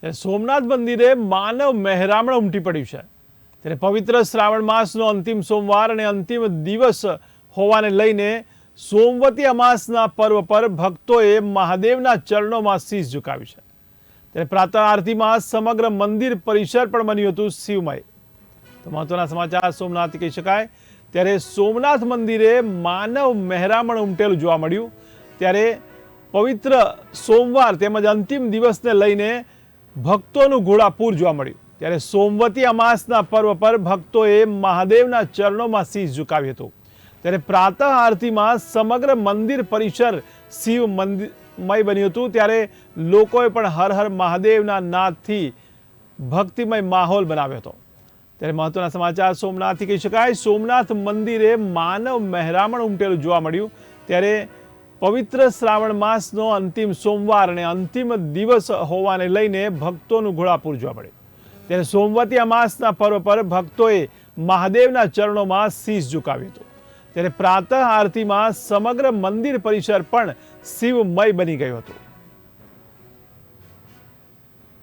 ત્યારે સોમનાથ મંદિરે માનવ મહેરામણ ઉમટી પડ્યું છે। ત્યારે પવિત્ર શ્રાવણ માસનો અંતિમ સોમવાર અને અંતિમ દિવસ હોવાને લઈને સોમવતી અમાસના પર્વ પર ભક્તોએ મહાદેવના ચરણોમાં શીશ ઝુકાવ્યું છે। ત્યારે પ્રાતઃ આરતીમાં સમગ્ર મંદિર પરિસર પણ બન્યું હતું શિવમય। તો મહત્વના સમાચાર સોમનાથથી કહી શકાય। ત્યારે સોમનાથ મંદિરે માનવ મહેરામણ ઉમટેલું જોવા મળ્યું। ત્યારે પવિત્ર સોમવાર તેમજ અંતિમ દિવસને લઈને ભક્તોનું ઘોડાપૂર જોવા મળ્યું। ત્યારે સોમવતી અમાસના પર્વ પર ભક્તોએ મહાદેવના ચરણોમાં શીશ ઝુકાવ્યું હતું। ત્યારે પ્રાતઃ આરતીમાં સમગ્ર મંદિર પરિસર શિવ મંદિરમય બન્યું હતું। ત્યારે લોકોએ પણ હર હર મહાદેવના નાદથી ભક્તિમય માહોલ બનાવ્યો હતો। ત્યારે મહત્વના સમાચાર સોમનાથથી કહી શકાય। સોમનાથ મંદિરે માનવ મહેરામણ ઉમટેલું જોવા મળ્યું। ત્યારે પવિત્ર શ્રાવણ માસનો અંતિમ સોમવાર અને અંતિમ દિવસ હોવાને લઈને ભક્તોનું ઘોડાપૂર જોવા મળ્યું। ત્યારે સોમવતી અમાસના પર્વ પર ભક્તોએ મહાદેવના ચરણોમાં શીશ ઝુકાવ્યું હતું। ત્યારે પ્રાતઃ આરતીમાં સમગ્ર મંદિર પરિસર પણ શિવમય બની ગયું હતું।